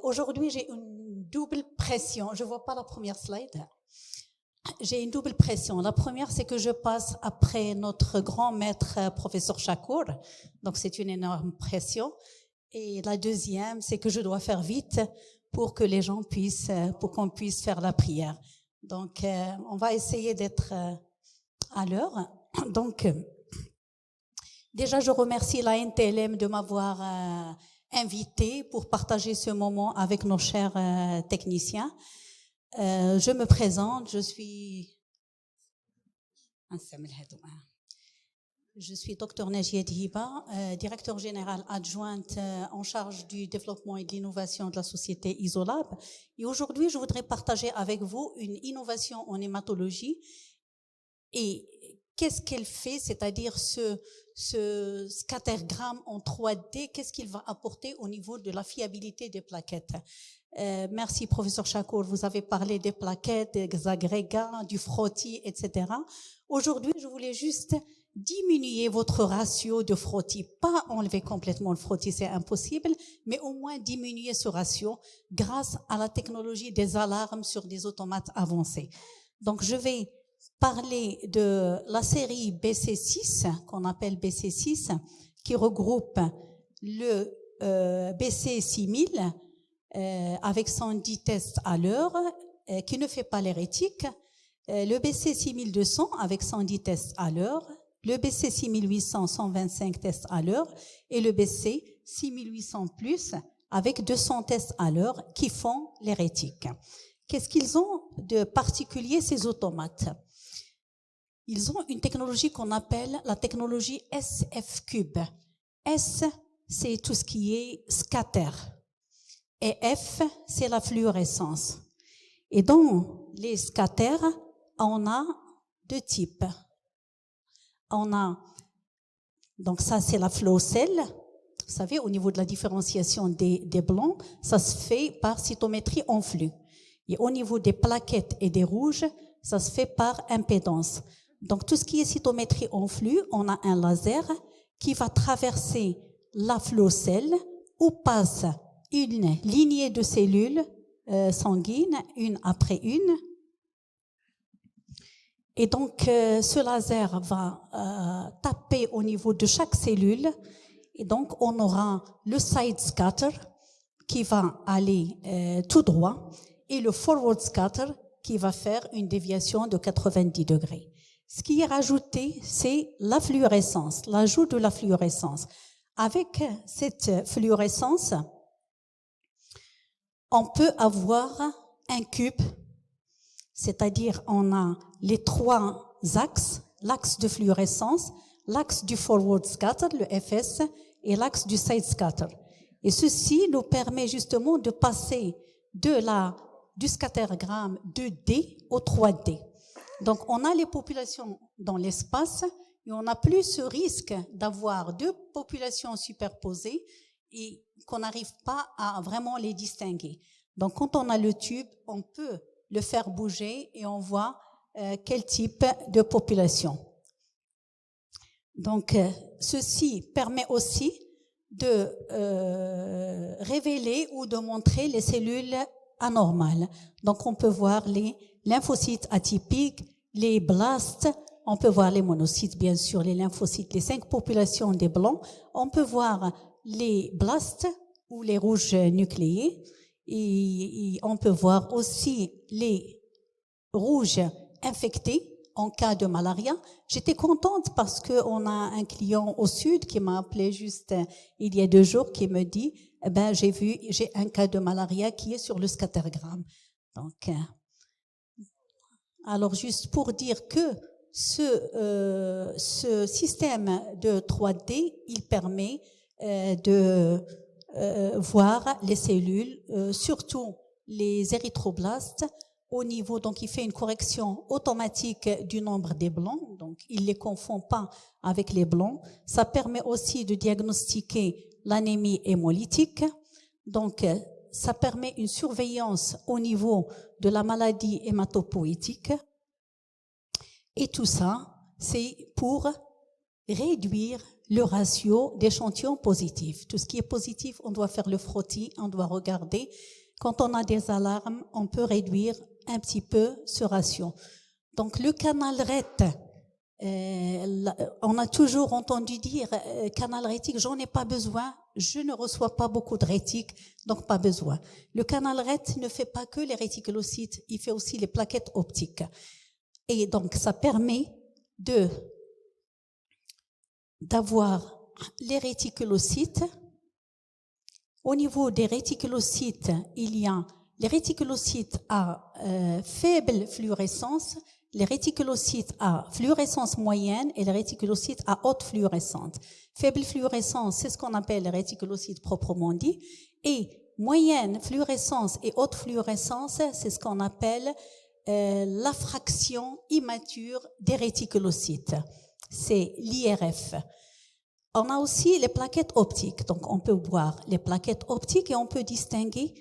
Aujourd'hui, j'ai une double pression. Je vois pas la première slide. J'ai une double pression. La première, c'est que je passe après notre grand maître, professeur Chakour. Donc, c'est une énorme pression. Et la deuxième, c'est que je dois faire vite pour que les gens puissent, pour qu'on puisse faire la prière. Donc, on va essayer d'être à l'heure. Donc, déjà, je remercie la NTLM de m'avoir invité pour partager ce moment avec nos chers techniciens. Je me présente, je suis Dr Najiet Hiba, directeur général adjointe en charge du développement et de l'innovation de la société Isolab. Et aujourd'hui, je voudrais partager avec vous une innovation en hématologie et qu'est-ce qu'elle fait, c'est-à-dire ce scattergramme en 3D, qu'est-ce qu'il va apporter au niveau de la fiabilité des plaquettes. Merci, professeur Chakour, vous avez parlé des plaquettes, des agrégats, du frottis, etc. Aujourd'hui, je voulais juste diminuer votre ratio de frottis, pas enlever complètement le frottis, c'est impossible, mais au moins diminuer ce ratio grâce à la technologie des alarmes sur des automates avancés. Donc, je vais parler de la série BC6, qu'on appelle BC6, qui regroupe le BC6000 avec 110 tests à l'heure, qui ne fait pas l'hérétique, le BC6200 avec 110 tests à l'heure, le BC6800, 125 tests à l'heure, et le BC6800+, avec 200 tests à l'heure, qui font l'hérétique. Qu'est-ce qu'ils ont de particulier, ces automates? Ils ont une technologie qu'on appelle la technologie SF-Cube. S, c'est tout ce qui est scatter. Et F, c'est la fluorescence. Et dans les scatters, on a deux types. On a, donc ça c'est la flow cell. Vous savez, au niveau de la différenciation des blancs, ça se fait par cytométrie en flux. Et au niveau des plaquettes et des rouges, ça se fait par impédance. Donc tout ce qui est cytométrie en flux, on a un laser qui va traverser la flow cell où passe une lignée de cellules sanguines, une après une. Et donc, ce laser va taper au niveau de chaque cellule. Et donc, on aura le side scatter qui va aller tout droit et le forward scatter qui va faire une déviation de 90 degrés. Ce qui est rajouté, c'est la fluorescence, l'ajout de la fluorescence. Avec cette fluorescence, on peut avoir un cube, c'est-à-dire on a les trois axes, l'axe de fluorescence, l'axe du forward scatter, le FS, et l'axe du side scatter. Et ceci nous permet justement de passer du scattergramme 2D au 3D. Donc on a les populations dans l'espace et on n'a plus ce risque d'avoir deux populations superposées et qu'on n'arrive pas à vraiment les distinguer. Donc quand on a le tube, on peut le faire bouger et on voit quel type de population. Donc ceci permet aussi de révéler ou de montrer les cellules anormales. Donc on peut voir les lymphocytes atypiques, les blastes, on peut voir les monocytes bien sûr, les lymphocytes, les 5 populations des blancs, on peut voir les blastes ou les rouges nucléés et on peut voir aussi les rouges infectés en cas de malaria. J'étais contente parce qu'on a un client au sud qui m'a appelé juste il y a 2 jours qui me dit j'ai un cas de malaria qui est sur le scattergramme. Donc alors juste pour dire que ce système de 3D, il permet de voir les cellules, surtout les érythroblastes, au niveau, donc il fait une correction automatique du nombre des blancs, donc il les confond pas avec les blancs. Ça permet aussi de diagnostiquer l'anémie hémolytique, donc ça permet une surveillance au niveau de la maladie hématopoïétique. Et tout ça, c'est pour réduire le ratio d'échantillons positifs. Tout ce qui est positif, on doit faire le frottis, on doit regarder. Quand on a des alarmes, on peut réduire un petit peu ce ratio. Donc le canal RET, on a toujours entendu dire canal rétique, j'en ai pas besoin, je ne reçois pas beaucoup de rétiques, donc pas besoin. Le canal RET ne fait pas que les réticulocytes, il fait aussi les plaquettes optiques. Et donc ça permet d'avoir les réticulocytes. Au niveau des réticulocytes, il y a les réticulocytes à faible fluorescence, les réticulocytes à fluorescence moyenne et les réticulocytes à haute fluorescence. Faible fluorescence, c'est ce qu'on appelle les réticulocytes proprement dit, et moyenne fluorescence et haute fluorescence, c'est ce qu'on appelle la fraction immature des réticulocytes. C'est l'IRF. On a aussi les plaquettes optiques. Donc, on peut voir les plaquettes optiques et on peut distinguer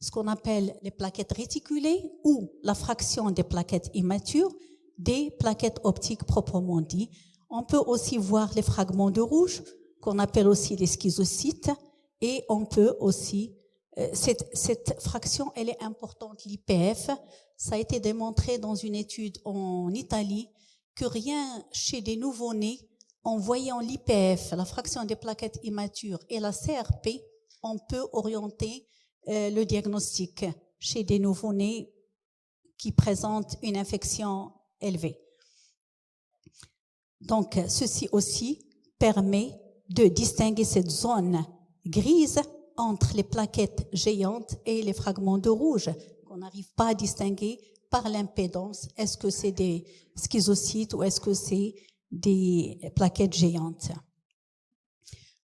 ce qu'on appelle les plaquettes réticulées ou la fraction des plaquettes immatures des plaquettes optiques proprement dit. On peut aussi voir les fragments de rouge qu'on appelle aussi les schizocytes et on peut aussi cette fraction, elle est importante, l'IPF. Ça a été démontré dans une étude en Italie que rien chez des nouveau-nés, en voyant l'IPF, la fraction des plaquettes immatures et la CRP, on peut orienter le diagnostic chez des nouveau-nés qui présentent une infection élevée. Donc, ceci aussi permet de distinguer cette zone grise entre les plaquettes géantes et les fragments de rouge qu'on n'arrive pas à distinguer par l'impédance. Est-ce que c'est des schizocytes ou est-ce que c'est des plaquettes géantes?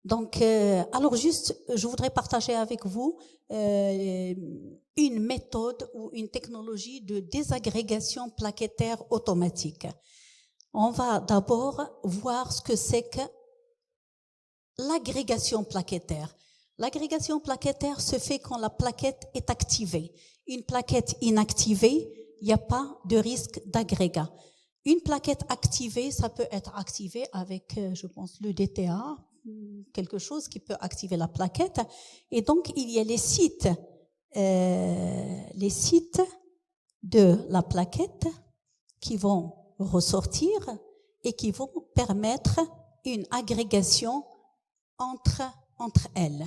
Donc, alors juste, je voudrais partager avec vous une méthode ou une technologie de désagrégation plaquettaire automatique. On va d'abord voir ce que c'est que l'agrégation plaquettaire. L'agrégation plaquettaire se fait quand la plaquette est activée. Une plaquette inactivée, il n'y a pas de risque d'agrégat. Une plaquette activée, ça peut être activé avec, je pense, le DTA, quelque chose qui peut activer la plaquette. Et donc, il y a les sites de la plaquette qui vont ressortir et qui vont permettre une agrégation entre elles.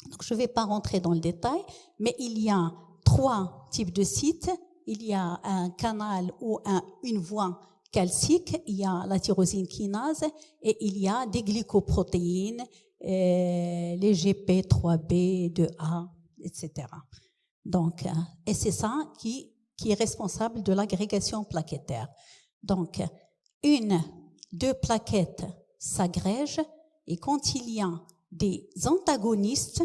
Donc, je ne vais pas rentrer dans le détail, mais il y a 3 types de sites. Il y a un canal ou une voie calcique, il y a la tyrosine kinase et il y a des glycoprotéines, les GP3B, 2A, etc. Donc, et c'est ça qui est responsable de l'agrégation plaquettaire. Donc, 2 plaquettes s'agrègent et quand il y a des antagonistes,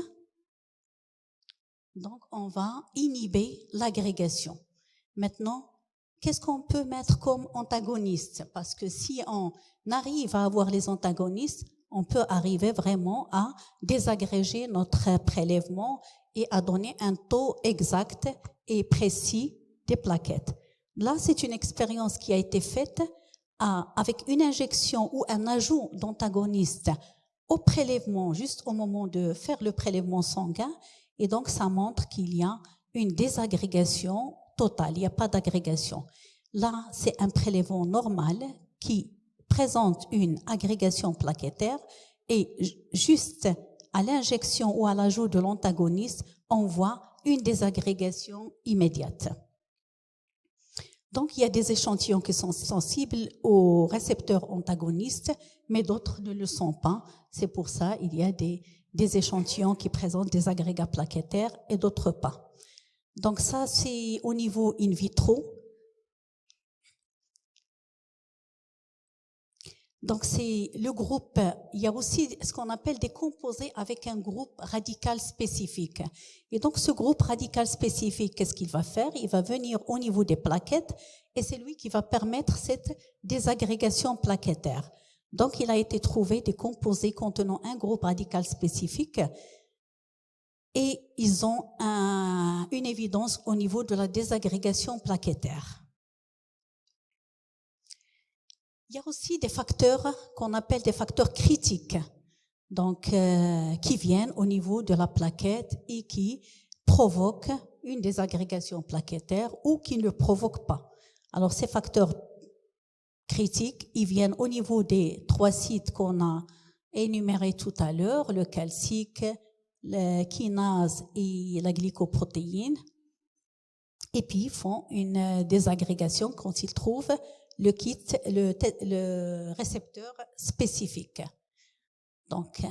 donc on va inhiber l'agrégation. Maintenant, qu'est-ce qu'on peut mettre comme antagoniste? Parce que si on arrive à avoir les antagonistes, on peut arriver vraiment à désagréger notre prélèvement et à donner un taux exact et précis des plaquettes. Là, c'est une expérience qui a été faite avec une injection ou un ajout d'antagonistes au prélèvement, juste au moment de faire le prélèvement sanguin, et donc ça montre qu'il y a une désagrégation totale, il n'y a pas d'agrégation. Là, c'est un prélèvement normal qui présente une agrégation plaquettaire et juste à l'injection ou à l'ajout de l'antagoniste, on voit une désagrégation immédiate. Donc, il y a des échantillons qui sont sensibles aux récepteurs antagonistes, mais d'autres ne le sont pas. C'est pour ça qu'il y a des échantillons qui présentent des agrégats plaquettaires et d'autres pas. Donc ça, c'est au niveau in vitro. Donc c'est le groupe, il y a aussi ce qu'on appelle des composés avec un groupe radical spécifique. Et donc ce groupe radical spécifique, qu'est-ce qu'il va faire? Il va venir au niveau des plaquettes et c'est lui qui va permettre cette désagrégation plaquettaire. Donc il a été trouvé des composés contenant un groupe radical spécifique et ils ont une évidence au niveau de la désagrégation plaquettaire. Il y a aussi des facteurs qu'on appelle des facteurs critiques, donc qui viennent au niveau de la plaquette et qui provoquent une désagrégation plaquettaire ou qui ne le provoquent pas. Alors ces facteurs critiques, ils viennent au niveau des 3 sites qu'on a énumérés tout à l'heure, le calcique, la kinase et la glycoprotéine, et puis ils font une désagrégation quand ils trouvent le récepteur spécifique. Donc,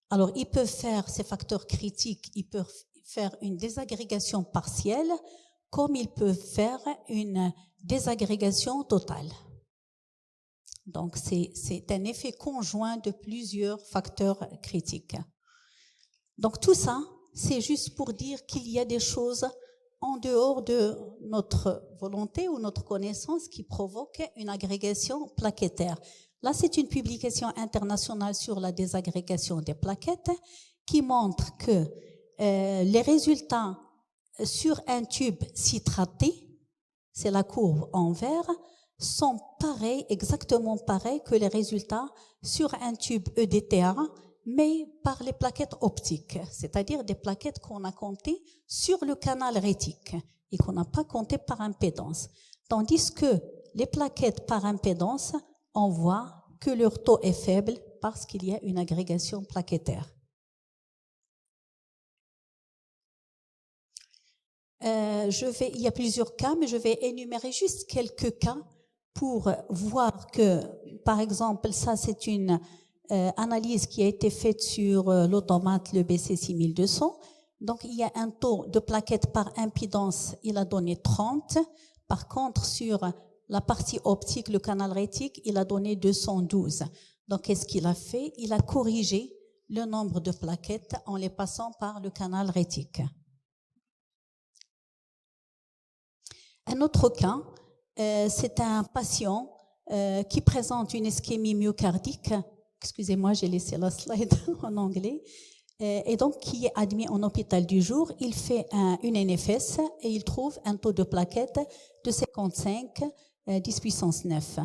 alors ils peuvent faire ces facteurs critiques, ils peuvent faire une désagrégation partielle, comme ils peuvent faire une désagrégation totale. Donc, c'est un effet conjoint de plusieurs facteurs critiques. Donc, tout ça, c'est juste pour dire qu'il y a des choses en dehors de notre volonté ou notre connaissance qui provoquent une agrégation plaquettaire. Là, c'est une publication internationale sur la désagrégation des plaquettes qui montre que les résultats sur un tube citraté, c'est la courbe en vert, sont pareils, exactement pareils que les résultats sur un tube EDTA, mais par les plaquettes optiques, c'est-à-dire des plaquettes qu'on a comptées sur le canal rétique et qu'on n'a pas comptées par impédance. Tandis que les plaquettes par impédance, on voit que leur taux est faible parce qu'il y a une agrégation plaquettaire. Il y a plusieurs cas, mais je vais énumérer juste quelques cas pour voir que, par exemple, ça c'est une analyse qui a été faite sur l'automate, le BC6200. Donc, il y a un taux de plaquettes par impédance, il a donné 30. Par contre, sur la partie optique, le canal rétique, il a donné 212. Donc, qu'est-ce qu'il a fait? Il a corrigé le nombre de plaquettes en les passant par le canal rétique. Un autre cas, c'est un patient qui présente une ischémie myocardique. Excusez-moi, j'ai laissé la slide en anglais. Et donc, qui est admis en hôpital du jour, il fait une NFS et il trouve un taux de plaquettes de 55, 10 puissance 9.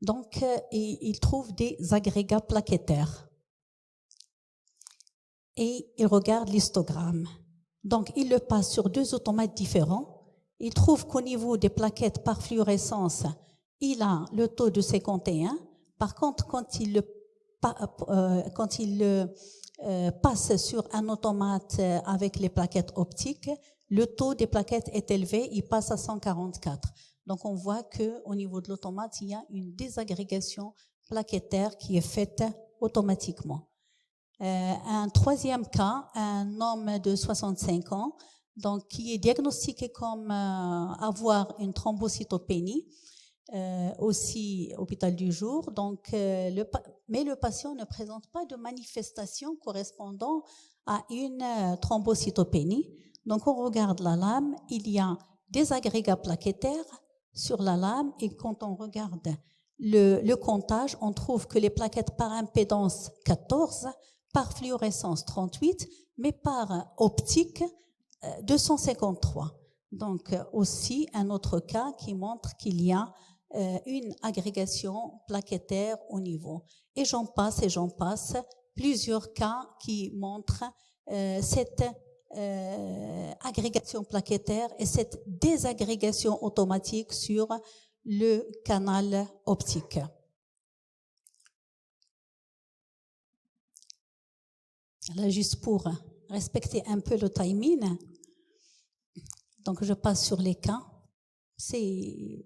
Donc, il trouve des agrégats plaquettaires. Et il regarde l'histogramme. Donc, il le passe sur 2 automates différents. Il trouve qu'au niveau des plaquettes par fluorescence, il a le taux de 51. Par contre, quand il le passe sur un automate avec les plaquettes optiques, le taux des plaquettes est élevé, il passe à 144. Donc, on voit que au niveau de l'automate, il y a une désagrégation plaquettaire qui est faite automatiquement. Un troisième cas, un homme de 65 ans, donc qui est diagnostiqué comme avoir une thrombocytopénie, aussi hôpital du jour. Donc, mais le patient ne présente pas de manifestation correspondant à une thrombocytopénie. Donc, on regarde la lame, il y a des agrégats plaquettaires sur la lame et quand on regarde le comptage, on trouve que les plaquettes par impédance 14, par fluorescence 38, mais par optique 253. Donc aussi un autre cas qui montre qu'il y a une agrégation plaquettaire au niveau. Et j'en passe, plusieurs cas qui montrent cette agrégation plaquettaire et cette désagrégation automatique sur le canal optique. Là, juste pour respecter un peu le timing, donc je passe sur les cas. C'est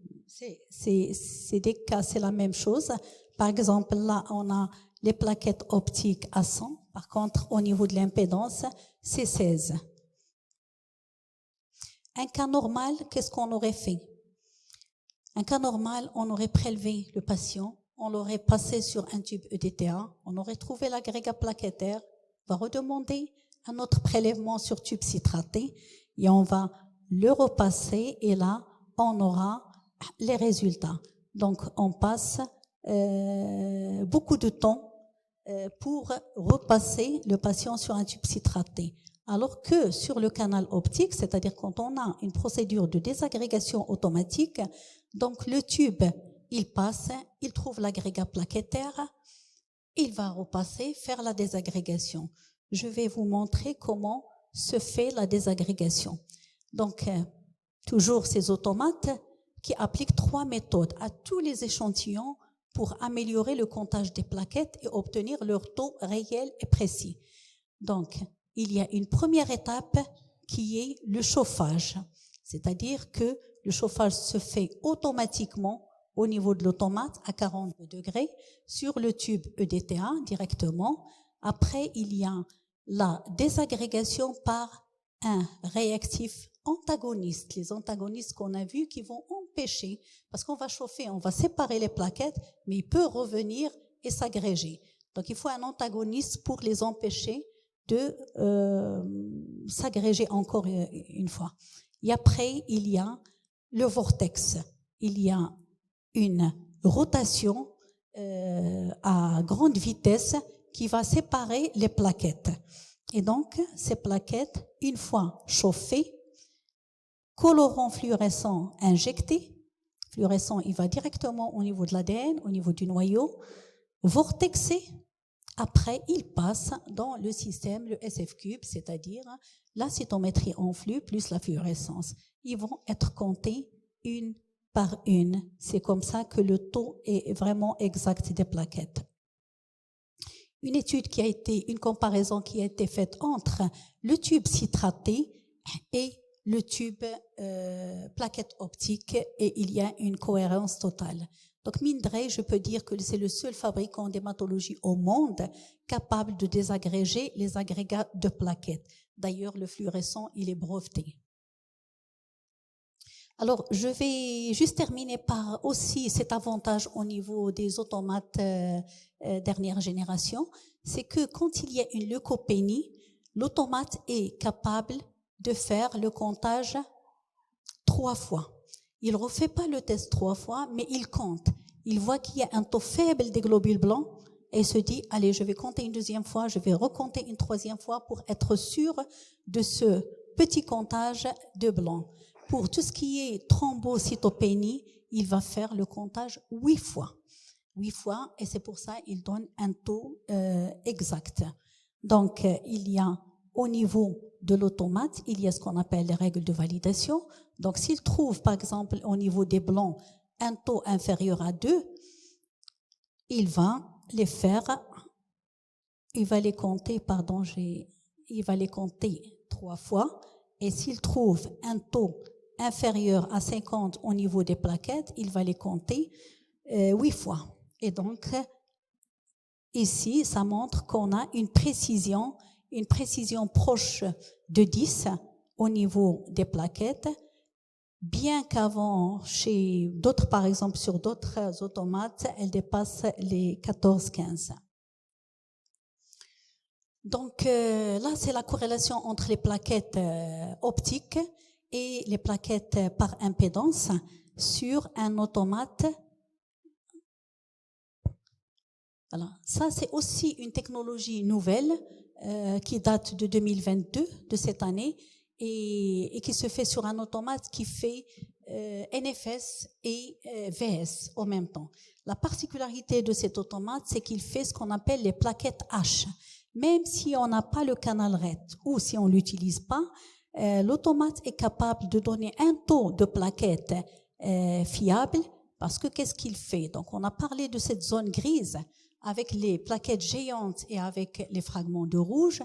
des cas, c'est la même chose. Par exemple, là, on a les plaquettes optiques à 100. Par contre, au niveau de l'impédance, c'est 16. Un cas normal, qu'est-ce qu'on aurait fait? Un cas normal, on aurait prélevé le patient, on l'aurait passé sur un tube EDTA, on aurait trouvé l'agrégat plaquettaire, on va redemander un autre prélèvement sur tube citraté et on va le repasser et là, on aura les résultats. Donc, on passe beaucoup de temps pour repasser le patient sur un tube citraté. Alors que sur le canal optique, c'est-à-dire quand on a une procédure de désagrégation automatique, donc le tube il passe, il trouve l'agrégat plaquettaire, il va repasser, faire la désagrégation. Je vais vous montrer comment se fait la désagrégation. Donc, toujours ces automates qui appliquent 3 méthodes à tous les échantillons pour améliorer le comptage des plaquettes et obtenir leur taux réel et précis. Donc, il y a une première étape qui est le chauffage, c'est-à-dire que le chauffage se fait automatiquement au niveau de l'automate à 42 degrés sur le tube EDTA directement. Après, il y a la désagrégation par un réactif antagoniste. Les antagonistes qu'on a vus qui vont empêcher, parce qu'on va chauffer, on va séparer les plaquettes, mais il peut revenir et s'agréger. Donc il faut un antagoniste pour les empêcher de s'agréger encore une fois. Et après, il y a le vortex. Il y a une rotation à grande vitesse qui va séparer les plaquettes. Et donc, ces plaquettes, une fois chauffées, colorant fluorescent injecté, fluorescent, il va directement au niveau de l'ADN, au niveau du noyau, vortexé. Après, il passe dans le système, le SF-cube, c'est-à-dire la cytométrie en flux plus la fluorescence. Ils vont être comptés une par une. C'est comme ça que le taux est vraiment exact des plaquettes. Une étude qui a été, une comparaison qui a été faite entre le tube citraté et le tube plaquette optique, et il y a une cohérence totale. Donc, Mindray, je peux dire que c'est le seul fabricant d'hématologie au monde capable de désagréger les agrégats de plaquettes. D'ailleurs, le fluorescent, il est breveté. Alors, je vais juste terminer par aussi cet avantage au niveau des automates dernière génération, c'est que quand il y a une leucopénie, l'automate est capable de faire le comptage 3 fois. Il ne refait pas le test 3 fois, mais il compte. Il voit qu'il y a un taux faible des globules blancs et il se dit, allez, je vais compter une 2e fois, je vais recompter une 3e fois pour être sûr de ce petit comptage de blancs. Pour tout ce qui est thrombocytopénie, il va faire le comptage 8 fois. 8 fois, et c'est pour ça qu'il donne un taux exact. Donc, il y a au niveau de l'automate, il y a ce qu'on appelle les règles de validation. Donc, s'il trouve, par exemple, au niveau des blancs, un taux inférieur à 2, il va les faire, il va les compter 3 fois. Et s'il trouve un taux inférieur à 50 au niveau des plaquettes, il va les compter 8 fois. Et donc, ici, ça montre qu'on a une précision proche de 10 au niveau des plaquettes, bien qu'avant, chez d'autres, par exemple, sur d'autres automates, elle dépasse les 14-15. Donc là, c'est la corrélation entre les plaquettes optiques et les plaquettes par impédance sur un automate. Voilà. Ça, c'est aussi une technologie nouvelle qui date de 2022, de cette année, et qui se fait sur un automate qui fait NFS et VS en même temps. La particularité de cet automate, c'est qu'il fait ce qu'on appelle les plaquettes H. Même si on n'a pas le canal RET ou si on l'utilise pas, l'automate est capable de donner un taux de plaquettes fiable, parce que qu'est-ce qu'il fait? Donc, on a parlé de cette zone grise avec les plaquettes géantes et avec les fragments de rouge.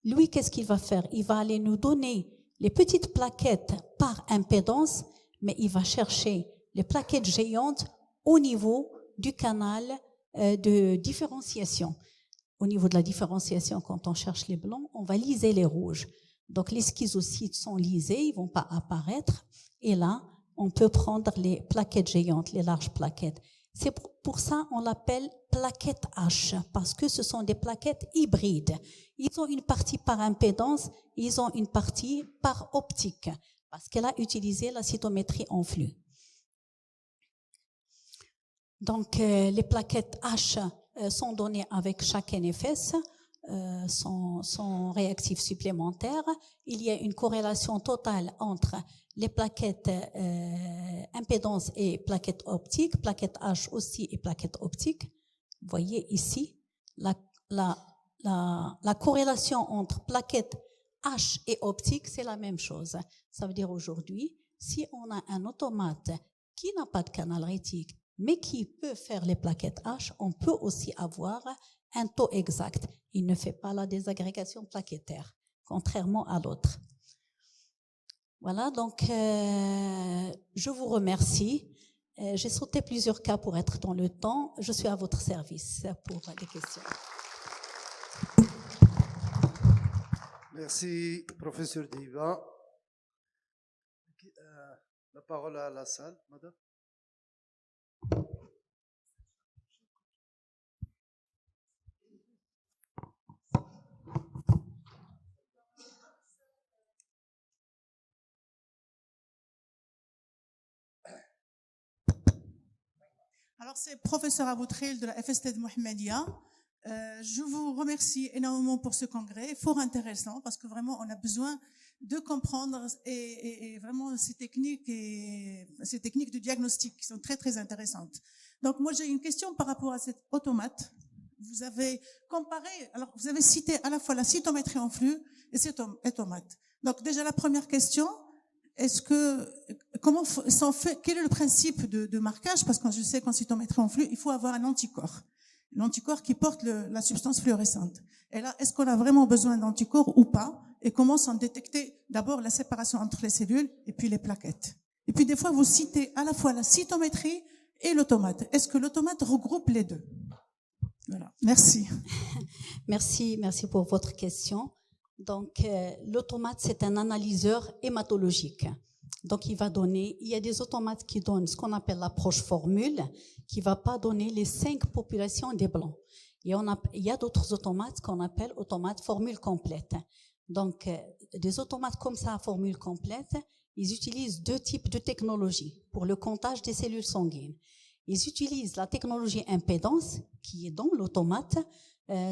Lui, qu'est-ce qu'il va faire? Il va aller nous donner les petites plaquettes par impédance, mais il va chercher les plaquettes géantes au niveau du canal de différenciation. Au niveau de la différenciation, quand on cherche les blancs, on va liser les rouges. Donc, les schizocytes sont lisés, ils vont pas apparaître. Et là, on peut prendre les plaquettes géantes, les larges plaquettes. C'est pour ça on l'appelle plaquette H, parce que ce sont des plaquettes hybrides. Ils ont une partie par impédance, ils ont une partie par optique, parce qu'elle a utilisé la cytométrie en flux. Donc, les plaquettes H sont données avec chaque NFS. sans réactif supplémentaire. Il y a une corrélation totale entre les plaquettes impédance et plaquettes optiques, plaquettes H aussi et plaquettes optiques. Vous voyez ici la corrélation entre plaquettes H et optique, c'est la même chose. Ça veut dire aujourd'hui, si on a un automate qui n'a pas de canal rétique, mais qui peut faire les plaquettes H, on peut aussi avoir un taux exact. Il ne fait pas la désagrégation plaquettaire, contrairement à l'autre. Voilà, donc je vous remercie. J'ai sauté plusieurs cas pour être dans le temps. Je suis à votre service pour les questions. Merci, professeur Diva. La parole à la salle, madame. Alors, c'est professeur Aboutril de la FST de Mohamedia. Je vous remercie énormément pour ce congrès, fort intéressant, parce que vraiment, on a besoin de comprendre et vraiment ces techniques de diagnostic qui sont très, très intéressantes. Donc, moi, j'ai une question par rapport à cet automate. Vous avez comparé, alors vous avez cité à la fois la cytométrie en flux et cet automate. Donc, déjà, la première question, quel est le principe de marquage? Parce que je sais qu'en cytométrie en flux, il faut avoir un anticorps. L'anticorps qui porte la substance fluorescente. Et là, est-ce qu'on a vraiment besoin d'anticorps ou pas? Et comment s'en détecter d'abord la séparation entre les cellules et puis les plaquettes? Et puis des fois, vous citez à la fois la cytométrie et l'automate. Est-ce que l'automate regroupe les deux? Voilà. Merci. Merci pour votre question. Donc, l'automate, c'est un analyseur hématologique. Donc, il y a des automates qui donnent ce qu'on appelle l'approche formule, qui va pas donner les 5 populations des blancs. Et il y a d'autres automates qu'on appelle automates formule complète. Donc, des automates comme ça à formule complète, ils utilisent 2 types de technologies pour le comptage des cellules sanguines. Ils utilisent la technologie impédance, qui est dans l'automate.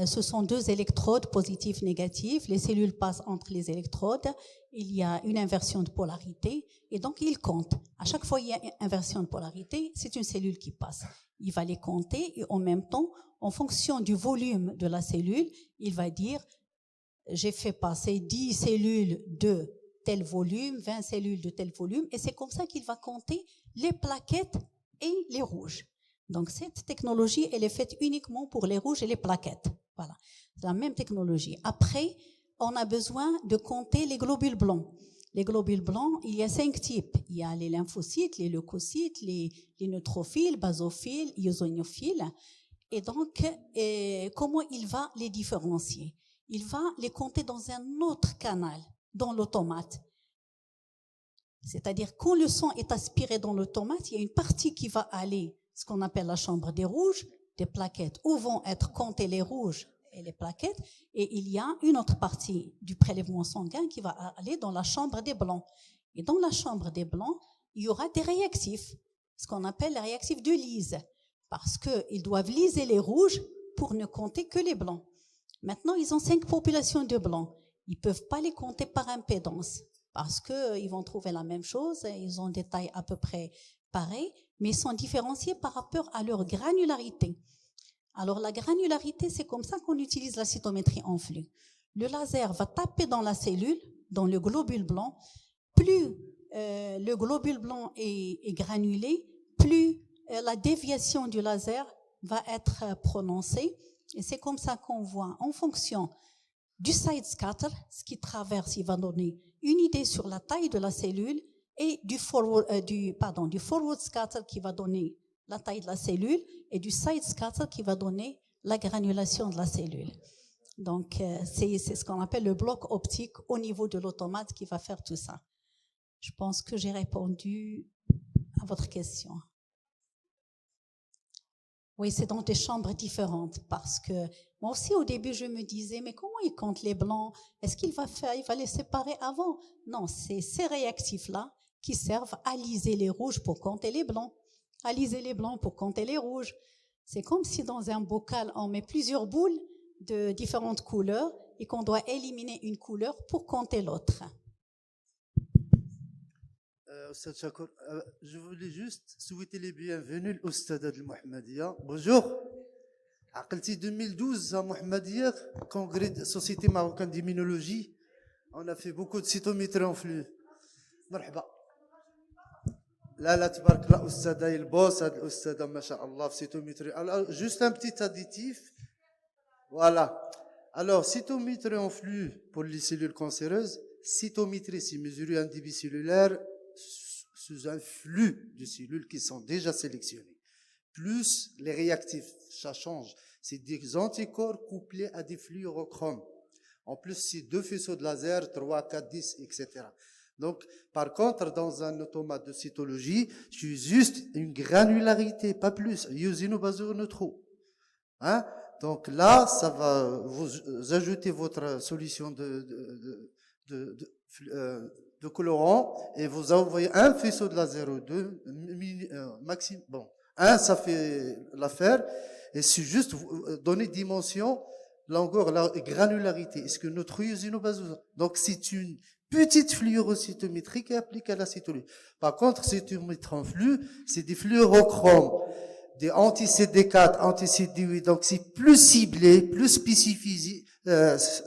Ce sont 2 électrodes positives, négatives. Les cellules passent entre les électrodes. Il y a une inversion de polarité. Et donc, il compte. À chaque fois, il y a une inversion de polarité. C'est une cellule qui passe. Il va les compter et en même temps, en fonction du volume de la cellule, il va dire, j'ai fait passer 10 cellules de tel volume, 20 cellules de tel volume. Et c'est comme ça qu'il va compter les plaquettes et les rouges. Donc, cette technologie, elle est faite uniquement pour les rouges et les plaquettes. Voilà. C'est la même technologie. Après, on a besoin de compter les globules blancs. Les globules blancs, il y a 5 types. Il y a les lymphocytes, les leucocytes, les neutrophiles, basophiles, eosinophiles. Et donc, comment il va les différencier? Il va les compter dans un autre canal, dans l'automate. C'est-à-dire, quand le sang est aspiré dans l'automate, il y a une partie qui va aller, ce qu'on appelle la chambre des rouges, des plaquettes, où vont être comptés les rouges et les plaquettes, et il y a une autre partie du prélèvement sanguin qui va aller dans la chambre des blancs. Et dans la chambre des blancs, il y aura des réactifs, ce qu'on appelle les réactifs de lyse, parce qu'ils doivent liser les rouges pour ne compter que les blancs. Maintenant, ils ont 5 populations de blancs. Ils ne peuvent pas les compter par impédance, parce qu'ils vont trouver la même chose, ils ont des tailles à peu près pareilles, mais ils sont différenciés par rapport à leur granularité. Alors, la granularité, c'est comme ça qu'on utilise la cytométrie en flux. Le laser va taper dans la cellule, dans le globule blanc. Plus le globule blanc est granulé, plus la déviation du laser va être prononcée. Et c'est comme ça qu'on voit, en fonction du side scatter, ce qui traverse, il va donner une idée sur la taille de la cellule, et du forward scatter qui va donner la taille de la cellule, et du side scatter qui va donner la granulation de la cellule. Donc, c'est ce qu'on appelle le bloc optique au niveau de l'automate qui va faire tout ça. Je pense que j'ai répondu à votre question. Oui, c'est dans des chambres différentes, parce que moi aussi au début je me disais, mais comment il compte les blancs? Est-ce qu'il va les séparer avant? Non, c'est ces réactifs-là qui servent à liser les rouges pour compter les blancs, à liser les blancs pour compter les rouges. C'est comme si dans un bocal on met plusieurs boules, de différentes couleurs et qu'on doit éliminer une couleur pour compter l'autre. Oustad Chakour, je voulais juste souhaiter les bienvenus à l'Oustad al-Mohammedia. Bonjour. عقلتي 2012 à Mohammedia, congrès de Société marocaine d'immunologie. On a fait beaucoup de cytométrie en flux. مرحبا. لا تبارك الله أستاذة البوس هذا الأستاذة ما شاء الله في cytométrie. Alors juste un petit additif. Voilà. Alors cytométrie en flux pour les cellules cancéreuses, cytométrie c'est mesurer un débit cellulaire sous un flux de cellules qui sont déjà sélectionnées. Plus les réactifs, ça change. C'est des anticorps couplés à des fluorochromes. En plus, c'est 2 faisceaux de laser, 3, 4, 10, etc. Donc, par contre, dans un automate de cytologie, j'ai juste une granularité, pas plus. Eosinobasoneutro. Hein? Donc là, ça va vous ajouter votre solution de colorant et vous envoyez un faisceau de laser ou 2, maximum. Bon, un, ça fait l'affaire. Et c'est juste donner dimension, longueur, la granularité. Est-ce que notre eosinobasose, donc c'est une petite fluorocytométrie qui est appliquée à la cytologie. Par contre, cytométrie en flux, c'est des fluorochromes, des anti-CD4, anti-CD8, donc c'est plus ciblé, plus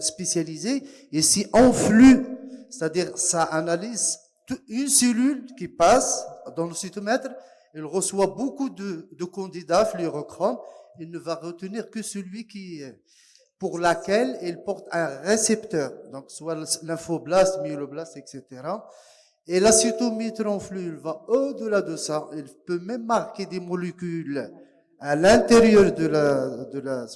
spécialisé, et c'est en flux, c'est-à-dire ça analyse une cellule qui passe dans le cytomètre, elle reçoit beaucoup de candidats fluorochromes, il ne va retenir que celui pour laquelle il porte un récepteur, donc soit lymphoblaste, myéloblaste, etc. Et la cytométrie en flux, il va au-delà de ça. Il peut même marquer des molécules à l'intérieur de la.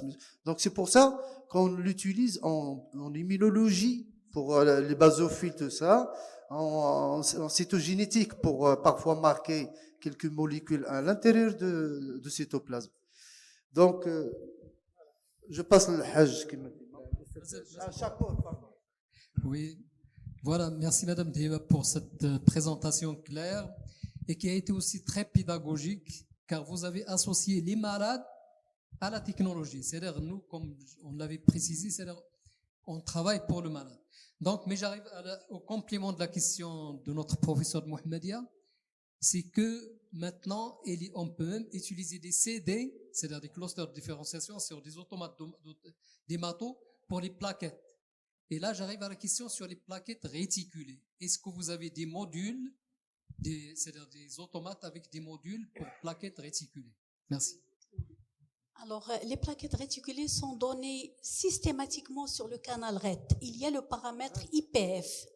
Donc c'est pour ça qu'on l'utilise en immunologie pour les basophiles, tout ça, en cytogénétique pour parfois marquer quelques molécules à l'intérieur de cytoplasme. Donc, je passe le hajj qui me dit. Oui, voilà, merci Madame Deva pour cette présentation claire et qui a été aussi très pédagogique car vous avez associé les malades à la technologie. C'est-à-dire, nous, comme on l'avait précisé, c'est-à-dire, on travaille pour le malade. Donc, mais j'arrive au complément de la question de notre professeur de Mohammedia, c'est que maintenant, on peut même utiliser des CD, c'est-à-dire des clusters de différenciation sur des automates d'hémato pour les plaquettes. Et là, j'arrive à la question sur les plaquettes réticulées. Est-ce que vous avez des modules, c'est-à-dire des automates avec des modules pour plaquettes réticulées? Merci. Alors, les plaquettes réticulées sont données systématiquement sur le canal RET. Il y a le paramètre IPF.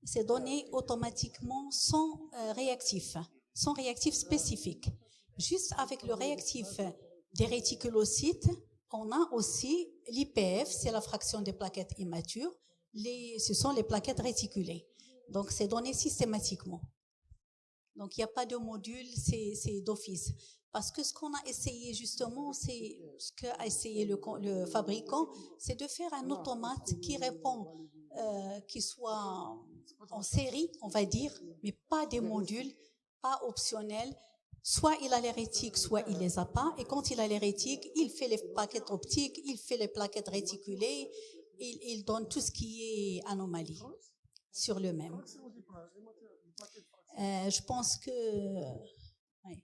C'est donné automatiquement sans réactif spécifique. Juste avec le réactif des réticulocytes, on a aussi l'IPF, c'est la fraction des plaquettes immatures. Ce sont les plaquettes réticulées. Donc, c'est donné systématiquement. Donc, il n'y a pas de module, c'est d'office. Parce que ce qu'on a essayé justement, c'est ce qu'a essayé le fabricant, c'est de faire un automate qui répond, qui soit en série, on va dire, mais pas des modules, pas optionnels. Soit il a les rétiques, soit il les a pas. Et quand il a les rétiques, il fait les plaquettes optiques, il fait les plaquettes réticulées, il donne tout ce qui est anomalie sur le même. Je pense que... Oui.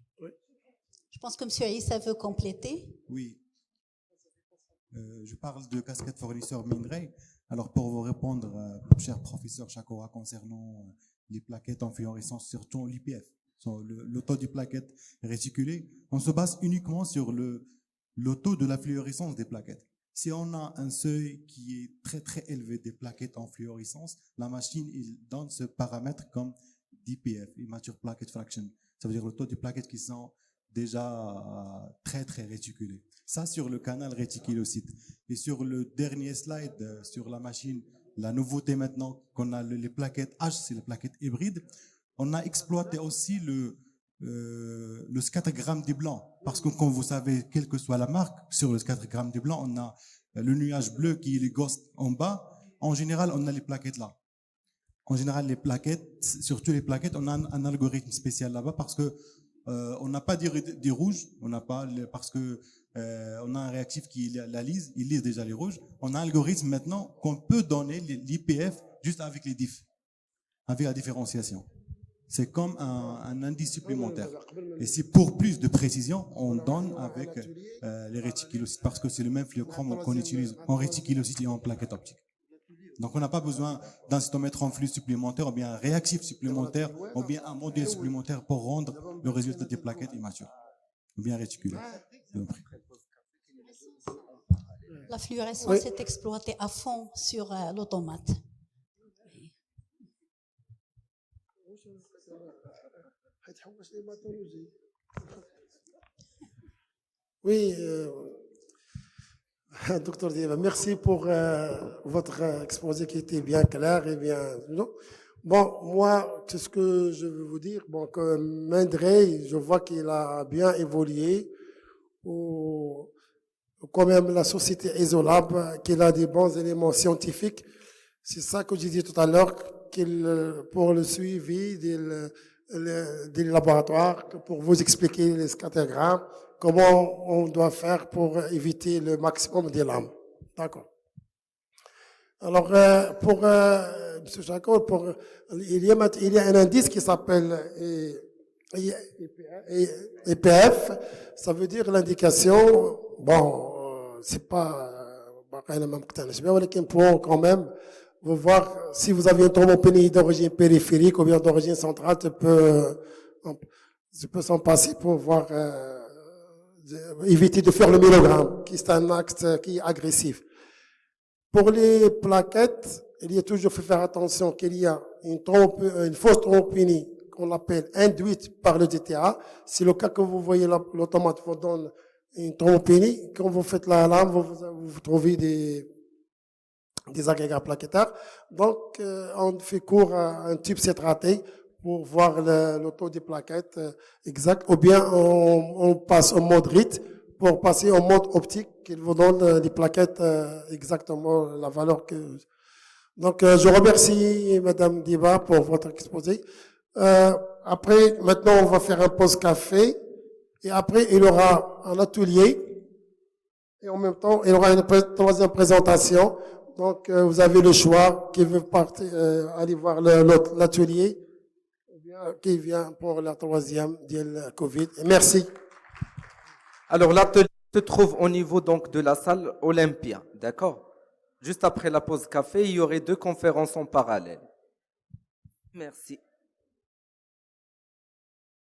Je pense que M. Issa veut compléter. Oui. Je parle de casquette fournisseur minerai. Alors, pour vous répondre, cher professeur Chakora, concernant les plaquettes en fluorescence, surtout l'IPF, le taux des plaquettes réticulées, on se base uniquement sur le taux de la fluorescence des plaquettes. Si on a un seuil qui est très très élevé des plaquettes en fluorescence, la machine il donne ce paramètre comme d'IPF, Immature Plaquette Fraction. Ça veut dire le taux des plaquettes qui sont déjà très très réticulées. Ça sur le canal réticulocyte. Et sur le dernier slide, sur la machine, la nouveauté maintenant qu'on a les plaquettes H, c'est les plaquettes hybrides, on a exploité aussi le scattergramme du blanc. Parce que comme vous savez, quelle que soit la marque, sur le scattergramme du blanc, on a le nuage bleu qui est les ghosts en bas. En général, on a les plaquettes là. En général, les plaquettes, surtout les plaquettes, on a un algorithme spécial là-bas parce que on n'a pas des rouges, on n'a pas parce que on a un réactif qui la lise, il lise déjà les rouges. On a un algorithme maintenant qu'on peut donner l'IPF juste avec les diffs, avec la différenciation. C'est comme un indice supplémentaire. Et si pour plus de précision, on donne avec les réticulocytes, parce que c'est le même fluochrome qu'on utilise en réticulocytes et en plaquettes optiques. Donc on n'a pas besoin d'un cytomètre en flux supplémentaire, ou bien un réactif supplémentaire, ou bien un modèle supplémentaire pour rendre le résultat des plaquettes immatures, ou bien réticulaire. La fluorescence est exploitée à fond sur l'automate. Oui, docteur Dieva, merci pour votre exposé qui était bien clair et bien. Non. Bon, moi, c'est ce que je veux vous dire. Bon, que Mindray, je vois qu'il a bien évolué. Quand même, la société Isolab, qu'il a des bons éléments scientifiques. C'est ça que j'ai dit tout à l'heure, pour le suivi des laboratoires, pour vous expliquer les scatérogrammes, comment on doit faire pour éviter le maximum des lames. D'accord. Alors, pour M. Chakor, il y a un indice qui s'appelle EPF. Ça veut dire l'indication, bon, c'est pas pour quand même vous voir si vous avez une thrombopénie d'origine périphérique ou bien d'origine centrale, tu peux s'en passer pour voir, éviter de faire le mélogramme, qui est un acte qui est agressif. Pour les plaquettes, il y a toujours faut faire attention qu'il y a une fausse thrombopénie qu'on appelle induite par le DTA. C'est le cas que vous voyez l'automate vous donne une thrombopénie. Quand vous faites la lame, vous trouvez des agrégats plaquettaires. Donc, on fait cours à un tube citraté pour voir le taux des plaquettes exact. Ou bien, on passe au mode RIT pour passer au mode optique qui vous donne les plaquettes exactement la valeur que... Donc, je remercie Madame Diva pour votre exposé. Après, maintenant, on va faire un pause café. Et après, il y aura un atelier. Et en même temps, il y aura une troisième présentation. Donc, vous avez le choix qui veut partir, aller voir l'atelier, ou bien qui vient pour la troisième de Covid. Et merci. Alors, l'atelier se trouve au niveau donc de la salle Olympia, d'accord? Juste après la pause café, il y aurait 2 conférences en parallèle. Merci.